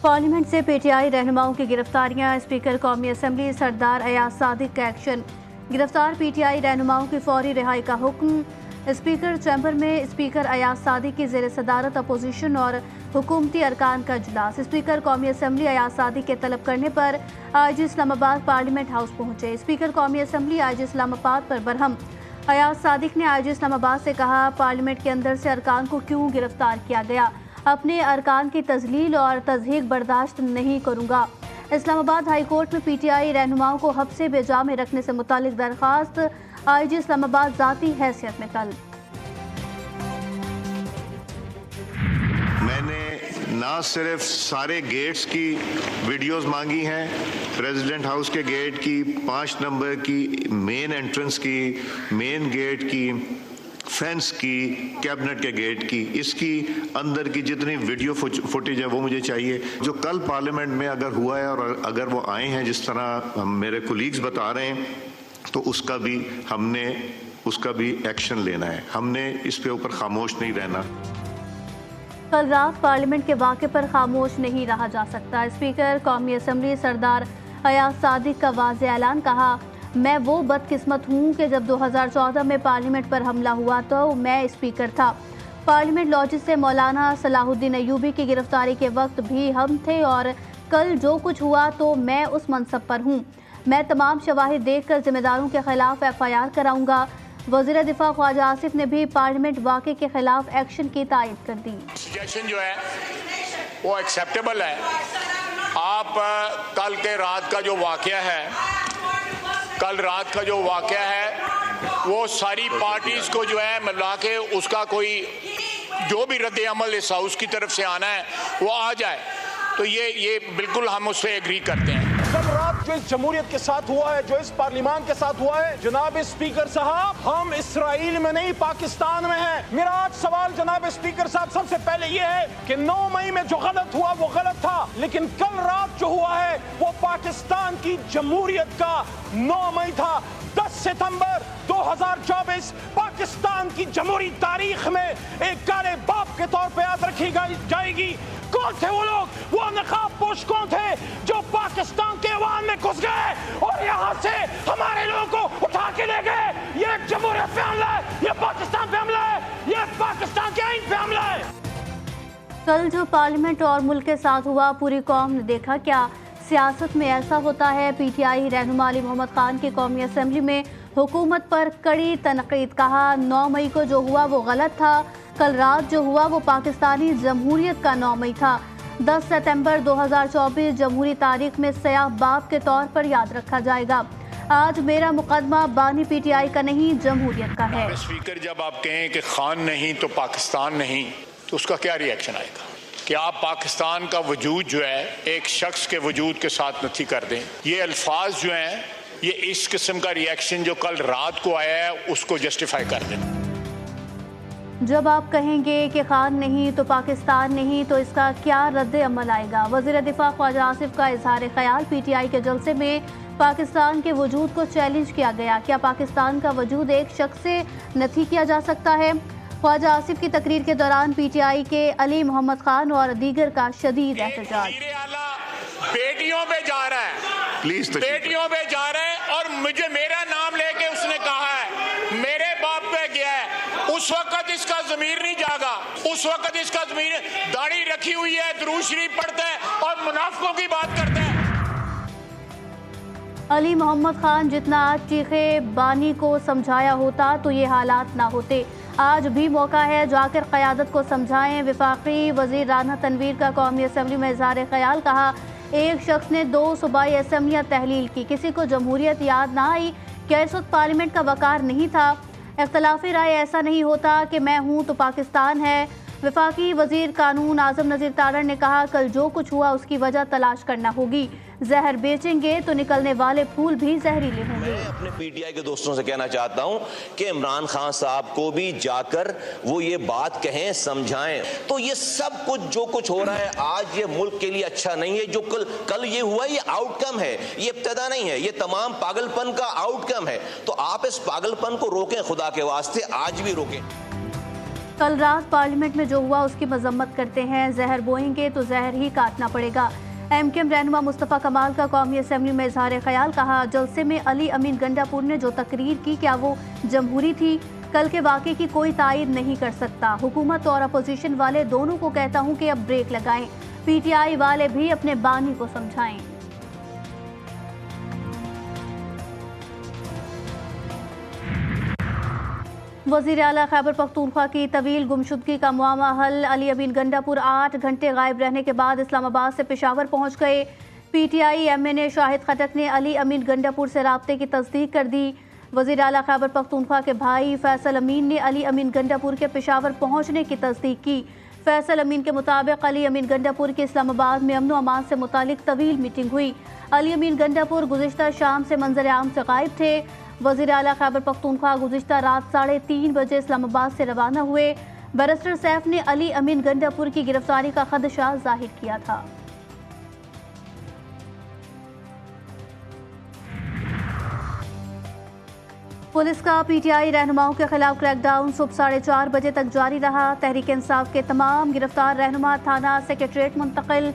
Parliament से PTI रहनुमाओं की गिरफ्तारियां। स्पीकर कौमी असम्बली सरदार अयाज सादिक का एक्शन। गिरफ्तार पीटीआई रहनुमाओं की फौरी रिहाई का हुक्म। स्पीकर चैम्बर में स्पीकर अयाज सादिक की ज़ेर सदारत अपोजिशन और हुकूमती अरकान का इजलास। स्पीकर कौमी असम्बली अयाज सादिक के तलब करने पर आज इस्लामाबाद पार्लियामेंट हाउस पहुंचे। स्पीकर कौमी असम्बली आज इस्लामाबाद पर बरहम। अयाज सादिक ने आज इस्लामाबाद से कहा, पार्लियामेंट के अंदर से अरकान को क्यों गिरफ्तार किया गया? अपने अरकान की तजलील और तज़हीक बर्दाश्त नहीं करूँगा। इस्लामाबाद हाई कोर्ट में पीटीआई रहनुमाओं को हब्से बेजा में रखने से मुतालिक दरख्वास्त। आईजी इस्लामाबाद ज़ाती हैसियत में कल। मैंने ना सिर्फ सारे गेट्स की वीडियोस मांगी हैं, प्रेसिडेंट हाउस के गेट की, 5 नंबर की, मेन एंट्रेंस की, मेन गेट की, फेंस की, कैबिनेट के गेट की, इसकी अंदर की जितनी वीडियो फुटेज है वो मुझे चाहिए। जो कल पार्लियामेंट में अगर हुआ है और अगर वो आए हैं जिस तरह मेरे कोलीग्स बता रहे हैं, तो उसका भी एक्शन लेना है। हमने इस पे ऊपर खामोश नहीं रहना। कल रात पार्लियामेंट के वाक़े पर खामोश नहीं रहा जा सकता। स्पीकर कौमी असम्बली सरदार अयाज सादिक का वाज़ेह ऐलान। कहा, मैं वो बदकिस्मत हूँ कि जब 2014 में पार्लियामेंट पर हमला हुआ तो मैं स्पीकर था। पार्लियामेंट लॉजिस से मौलाना सलाहुद्दीन अयूबी की गिरफ्तारी के वक्त भी हम थे और कल जो कुछ हुआ तो मैं उस मनसब पर हूँ। मैं तमाम शवाहिद देखकर जिम्मेदारों के खिलाफ FIR कराऊंगा। वज़ीर दिफा ख्वाजा आसिफ ने भी पार्लियामेंट वाक़े के खिलाफ एक्शन की तायद कर दी। सजेशन जो है वो एक्सेप्टेबल है। आप कल रात का जो वाक़या है वो सारी पार्टीज को जो है मिला के उसका कोई जो भी रद्द अमल इस हाउस की तरफ से आना है वो आ जाए, तो ये बिल्कुल हम उससे एग्री करते हैं। कल रात जो इस जमहूरियत के साथ हुआ है, जो इस पार्लियामान के साथ हुआ है, जनाब स्पीकर साहब, हम इसराइल में नहीं पाकिस्तान में हैं। मेरा आज सवाल जनाब स्पीकर साहब सबसे पहले ये है कि 9 मई में जो गलत हुआ वो गलत था, लेकिन कल रात जो हुआ है वो पाकिस्तान की जमहूरियत का 9 मई था। 10 सितंबर 2024 पाकिस्तान की जमहूरी तारीख में एक काले बाप के तौर पर याद रखी जाएगी। कौन थे वो लोग? वो नकाब पोश कौन थे जो पाकिस्तान के अवाम में घुस गए और यहाँ से हमारे लोगों को उठा के ले गए? ये जमहूरियत पे हमला है, ये पाकिस्तान पे हमला है, ये पाकिस्तान के आईन पे हमला है। कल जो पार्लियामेंट और मुल्क के साथ हुआ पूरी कौम ने देखा। क्या सियासत में ऐसा होता है? पीटीआई रहनुमा अली मोहम्मद खान की कौमी असम्बली में हुकूमत पर कड़ी तनकीद। कहा, 9 मई को जो हुआ वो गलत था, कल रात जो हुआ वो पाकिस्तानी जमहूरियत का 9 मई था। 10 सितंबर 2024 जमहूरी तारीख में सयाह बाप के तौर पर याद रखा जाएगा। आज मेरा मुकदमा बानी पीटीआई का नहीं, जमहूरियत का है। स्पीकर, जब आप कहें कि खान नहीं तो पाकिस्तान नहीं, तो उसका क्या रिएक्शन आएगा? कि आप पाकिस्तान का वजूद जो है एक शख्स के वजूद के साथ नथी कर दें। ये अल्फाज जो हैं, ये इस किस्म का रिएक्शन जो कल रात को आया है उसको जस्टिफाई कर दें। जब आप कहेंगे कि खान नहीं तो पाकिस्तान नहीं, तो इसका क्या रद्द अमल आएगा? वज़ीर दिफा ख्वाजा आसिफ का इजहार ख्याल। पीटीआई के जलसे में पाकिस्तान के वजूद को चैलेंज किया गया। क्या पाकिस्तान का वजूद एक शख्स से नथी किया जा सकता है? ख्वाजा आसिफ की तकरीर के दौरान पीटीआई के अली मोहम्मद खान और दीगर का शदीद एहतजाज। बेटियों पे जा रहा है, प्लीज बेटियों पे जा रहा है और मुझे मेरा नाम लेके उसने कहा है मेरे बाप पे गया है। उस वक्त इसका ज़मीर नहीं जागा, उस वक्त इसका ज़मीर दाढ़ी रखी हुई है, दुरूद शरीफ पढ़ता है और मुनाफिकों की बात करता है। अली मोहम्मद खान जितना आज चीखे बानी को समझाया होता तो ये हालात ना होते। आज भी मौका है, जाकर क़यादत को समझाएं। वफाकी वज़ीर राना तनवीर का कौमी असम्बली में इज़हार ख्याल। कहा, एक शख्स ने 2 सूबाई असम्बलियाँ तहलील की, किसी को जमहूरियत याद ना आई। क्या इस वक्त पार्लियामेंट का वकार नहीं था? इख्तलाफी राय ऐसा नहीं होता कि मैं हूँ तो पाकिस्तान है। वफाकी वज़ीर कानून आज़म नज़ीर तारड़ ने कहा, कल जो कुछ हुआ उसकी वजह तलाश करना होगी। जहर बेचेंगे तो निकलने वाले फूल भी जहरीले होंगे। मैं अपने पीटीआई के दोस्तों से कहना चाहता हूं कि इमरान खान साहब को भी जाकर वो ये बात कहें, समझाएं। तो ये सब कुछ जो कुछ हो रहा है आज, ये मुल्क के लिए अच्छा नहीं है। जो कल ये हुआ, ये आउटकम है, ये इब्तिदा नहीं है, ये तमाम पागलपन का आउटकम है। तो आप इस पागलपन को रोकें, खुदा के वास्ते आज भी रोकें। कल रात पार्लियामेंट में जो हुआ उसकी मजम्मत करते हैं। जहर बोएंगे तो जहर ही काटना पड़ेगा। एमकेएम रहनुमा मुस्तफ़ा कमाल का कौमी असम्बली में इजहार ख्याल। कहा, जलसे में अली अमीन गंडापुर ने जो तकरीर की क्या वो जमहूरी थी? कल के वाक़े की कोई तायद नहीं कर सकता। हुकूमत और अपोजिशन वाले दोनों को कहता हूं कि अब ब्रेक लगाएं। पीटीआई वाले भी अपने बानी को समझाएं। वज़ीर आला खैबर पख्तूनख्वा की तवील गुमशुदगी का मामला हल। अली अमीन गंडापुर 8 घंटे गायब रहने के बाद इस्लामाबाद से पेशावर पहुंच गए। पीटीआई एमएनए शाहिद खटक ने अली अमीन गंडापुर से राब्ते की तस्दीक कर दी। वज़ीर आला खैबर पख्तूनख्वा के भाई फैसल अमीन ने अली अमीन गंडापुर के पेशावर पहुंचने की तस्दीक की। फैसल अमीन के मुताबिक अली अमीन गंडापुर के इस्लामाबाद में अमन व अमान से मुतालिक तवील मीटिंग हुई। अली अमीन गंडापुर गुज़िश्ता शाम से मंजर आम से गायब थे। वज़ीर आला खैबर पख्तूनख्वा गुज़िश्ता रात 3:30 बजे इस्लामाबाद से रवाना हुए। बैरिस्टर सैफ ने अली अमीन गंडापुर की गिरफ्तारी का खदशा जाहिर किया था। पुलिस का पीटीआई रहनुमाओं के खिलाफ क्रैकडाउन सुबह 4:30 बजे तक जारी रहा। तहरीक इंसाफ के तमाम गिरफ्तार रहनुमा थाना सेक्रेटरीट मुंतकिल।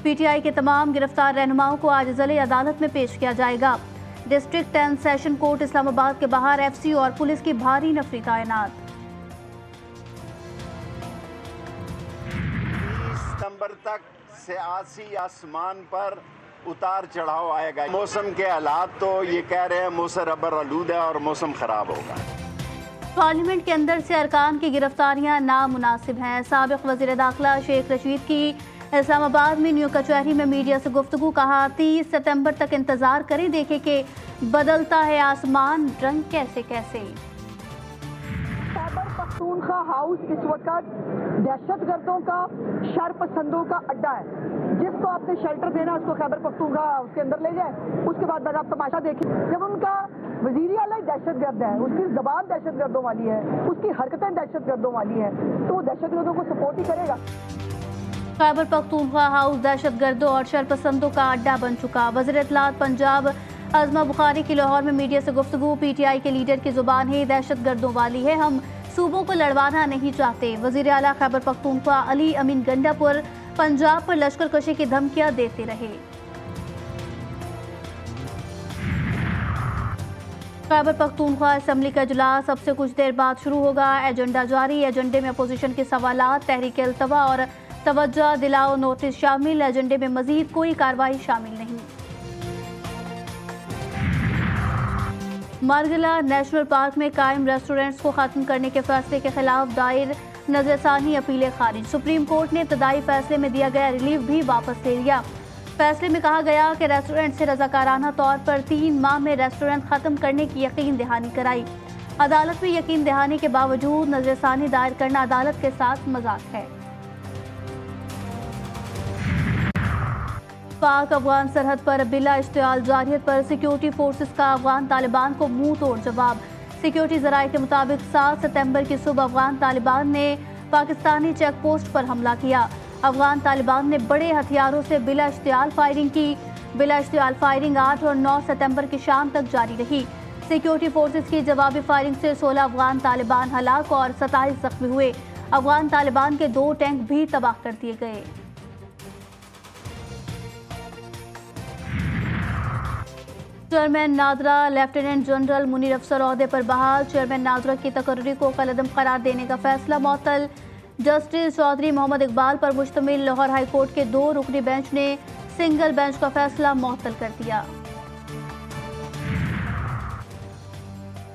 पीटीआई के तमाम गिरफ्तार रहनुमाओं को आज ज़िले अदालत में पेश किया जाएगा। District and session court Islamabad के बाहर एफसी और पुलिस की भारी नफरी तैनात। 30 सितंबर तक सियासी आसमान पर उतार चढ़ाव आएगा। मौसम के हालात तो ये कह रहे हैं मौसम रबर आलूद है और मौसम खराब होगा। पार्लियामेंट के अंदर से अरकान की गिरफ्तारियां नामुनासिब हैं। साबिक वज़ीर दाखिला शेख रशीद की इस्लामाबाद में न्यू कचहरी में मीडिया से गुफ्तगू। कहा, 30 सितंबर तक इंतजार करें, देखें कि बदलता है आसमान रंग कैसे कैसे। खैबर पख्तूनख्वा हाउस इस वक्त दहशतगर्दों का, शरपसंदों का अड्डा है। जिसको आपने शेल्टर देना उसको खैबर पख्तूनख्वा उसके अंदर ले जाए। उसके बाद अगर आप तमाशा देखें, जब उनका वज़ीर आला दहशतगर्द है, उसकी जबान दहशतगर्दों वाली है, उसकी हरकतें दहशतगर्दों वाली है, तो वो दहशतगर्दों को सपोर्ट ही करेगा। खैबर पख्तूनख्वा हाउस दहशतगर्दों और शरपसंदों का अड्डा बन चुका। वज़ीर इत्तलात पंजाब अज़मा बुखारी की लाहौर में मीडिया से गुफ्तगू। पीटीआई के लीडर की जुबान ही दहशतगर्दों वाली है, हम सूबों को लड़वाना नहीं चाहते। वज़ीर आला खैबर पख्तूनख्वा अली अमीन गंडापुर पंजाब पर लश्कर कशी की धमकियां देते रहे। खैबर पख्तूनख्वा असेंबली का इजलास अब से कुछ देर बाद शुरू होगा। एजेंडा जारी। एजेंडे में अपोजिशन के सवालात, तहरीक अल्तवा और तवज्जो दिलाओ नोटिस शामिल। एजेंडे में मजीद कोई कार्रवाई शामिल नहीं। मारगला नेशनल पार्क में कायम रेस्टोरेंट्स को खत्म करने के फैसले के खिलाफ दायर नजरसानी अपीलें खारिज। सुप्रीम कोर्ट ने इब्तदाई फैसले में दिया गया रिलीफ भी वापस ले लिया। फैसले में कहा गया कि रेस्टोरेंट से रजाकाराना तौर पर 3 माह में रेस्टोरेंट खत्म करने की यकीन दहानी कराई। अदालत में यकीन दहानी के बावजूद नजरसानी दायर करना अदालत के साथ मजाक है। पाक अफगान सरहद पर बिला इश्तियाल जारियत पर सिक्योरिटी फोर्सेस का अफगान तालिबान को मुंह तोड़ जवाब। सिक्योरिटी जराये के मुताबिक 7 सितंबर की सुबह अफगान तालिबान ने पाकिस्तानी चेक पोस्ट पर हमला किया। अफगान तालिबान ने बड़े हथियारों से बिला इश्तियाल फायरिंग की। बिला इश्तियाल फायरिंग 8 और 9 सितंबर की शाम तक जारी रही। सिक्योरिटी फोर्सेस की जवाबी फायरिंग से 16 अफगान तालिबान हलाक और 27 जख्मी हुए। अफगान तालिबान के 2 टैंक भी तबाह कर दिए गए। Chairman NADRA lieutenant general Munir अफसर ओहदे पर बहाल। चेयरमैन नादरा की तकर्री को कलअदम करार देने का फैसला मुअत्तल। जस्टिस चौधरी मोहम्मद इकबाल पर मुश्तमिल लाहौर हाई कोर्ट के 2 रुकनी बेंच ने सिंगल बेंच का फैसला मुअत्तल कर दिया।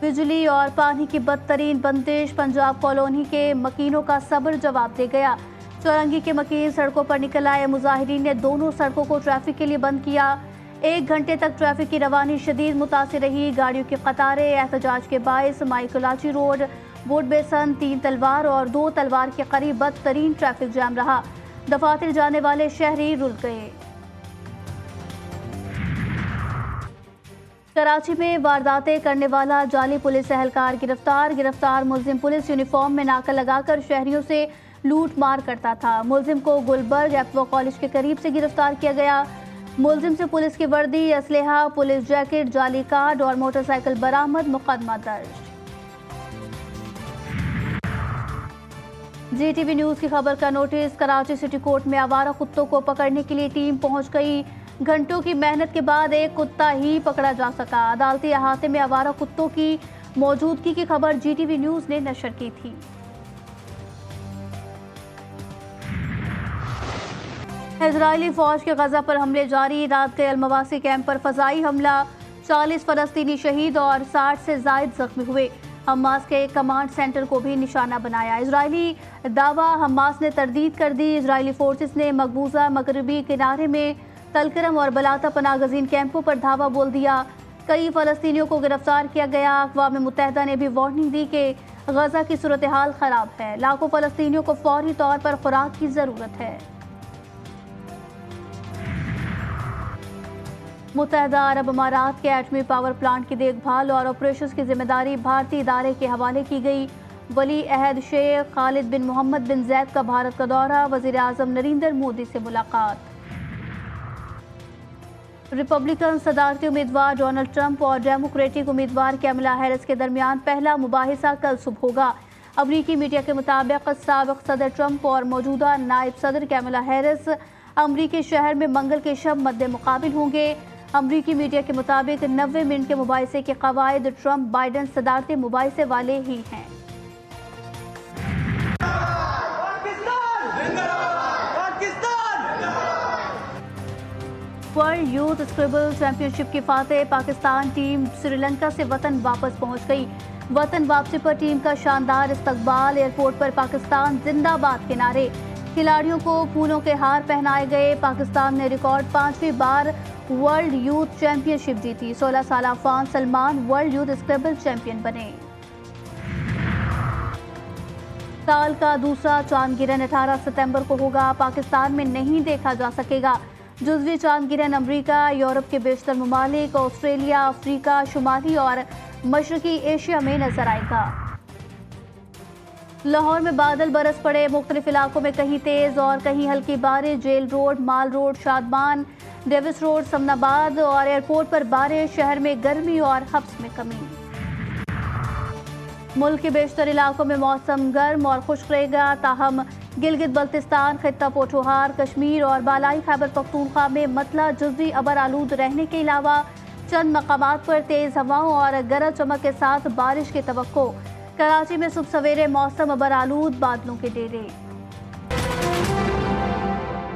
बिजली और पानी की बदतरीन बंदिश पंजाब कॉलोनी के मकीनों का सब्र जवाब दे गया। चौरंगी के मकीन सड़कों पर निकल आए। मुजाहिरीन ने दोनों सड़कों को ट्रैफिक के लिए बंद किया। 1 घंटे तक ट्रैफिक की रवानी शदीद मुतासिर रही। गाड़ियों की कतारें एहतजाज के बायस माइकलाची रोड, बोट बेसन, 3 तलवार और 2 तलवार के करीब बदतरीन ट्रैफिक जाम रहा। दफातर जाने वाले शहरी रुल गए। कराची में वारदातें करने वाला जाली पुलिस एहलकार गिरफ्तार मुलजिम पुलिस यूनिफॉर्म में नाका लगाकर शहरियों से लूट मार करता था। मुलजिम को गुलबर्ग एप्पो कॉलेज के करीब से गिरफ्तार किया गया। मुलजिम से पुलिस की वर्दी, असलहा, पुलिस जैकेट, जाली कार्ड और मोटरसाइकिल बरामद। मुकदमा दर्ज। जीटीवी न्यूज की खबर का नोटिस। कराची सिटी कोर्ट में आवारा कुत्तों को पकड़ने के लिए टीम पहुंच गई। घंटों की मेहनत के बाद एक कुत्ता ही पकड़ा जा सका। अदालती अहाते में आवारा कुत्तों की मौजूदगी की खबर जीटीवी न्यूज ने नशर की थी। इजरायली फौज के गजा पर हमले जारी। रात के अलमवासी कैंप पर फजाई हमला, 40 फलस्तीनी शहीद और 60 से जायद जख्मी हुए। हमास के कमांड सेंटर को भी निशाना बनाया। इजरायली दावा हमास ने तरदीद कर दी। इजरायली फोर्सेस ने मकबूजा मगरबी किनारे में तलकरम और बलाता पनाह गजीन कैंपों पर धावा बोल दिया। कई फलस्तीनियों को गिरफ्तार किया गया। अक़वाम मुत्तहिदा ने भी वार्निंग दी कि गजा की सूरत हाल खराब है। लाखों फलस्तीनियों को फौरी तौर पर खुराक की जरूरत है। मुत्तहिदा अरब अमारात के एटमी पावर प्लांट की देखभाल और ऑपरेशंस की जिम्मेदारी भारतीय इदारे के हवाले की गई। वली अहद शेख खालिद बिन मोहम्मद बिन जैद का भारत का दौरा। वज़ीर आज़म नरेंद्र मोदी से मुलाकात। रिपब्लिकन सदारती उम्मीदवार डोनाल्ड ट्रंप और डेमोक्रेटिक उम्मीदवार कैमला हैरिस के दरमियान पहला मुबाहिसा कल सुबह होगा। अमरीकी मीडिया के मुताबिक साबिक सदर ट्रंप और मौजूदा नायब सदर कैमला हैरिस अमरीकी शहर में मंगल के शब मद्दे मुकाबिल होंगे। अमरीकी मीडिया के मुताबिक 90 मिनट के मुबाहिसे के कवायद ट्रंप बाइडन सदारती मुबाहिसे वाले ही हैं। वर्ल्ड यूथ स्क्रिबल चैंपियनशिप की फातेह पाकिस्तान टीम श्रीलंका से वतन वापस पहुंच गई। वतन वापसी पर टीम का शानदार इस्तकबाल। एयरपोर्ट पर पाकिस्तान जिंदाबाद के नारे। खिलाड़ियों को फूलों के हार पहनाए गए। पाकिस्तान ने रिकॉर्ड 5वीं बार वर्ल्ड यूथ चैंपियनशिप जीती। 16 साल Afaan Salman world youth scrabble champion बने। साल का दूसरा चांद गिरहन 18 सितंबर को होगा। पाकिस्तान में नहीं देखा जा सकेगा। जुज़वी चांद गिरहन अमरीका, यूरोप के बेशतर ममालिक, ऑस्ट्रेलिया, अफ्रीका, शुमाली और मशरकी एशिया में नजर आएगा। लाहौर में बादल बरस पड़े। मुख्तलिफ इलाकों में कहीं तेज और कहीं हल्की बारिश। Jail road, mall road, Shadman, Davis road, Samanabad और एयरपोर्ट पर बारिश। शहर में गर्मी और हब्स में कमी। मुल्क के बेशतर इलाकों में मौसम गर्म और खुश्क रहेगा। ताहम गिलगित बल्तिस्तान, खित्ता पोठोहार, कश्मीर और बालाई खैबर पख्तूनख्वा में मतला जुज़वी अबर आलूद रहने के अलावा चंद मकामात पर तेज हवाओं और गरज चमक के साथ बारिश की तवक्को। कराची में सुबह सवेरे मौसम अबर आलूद, बादलों के डेरे।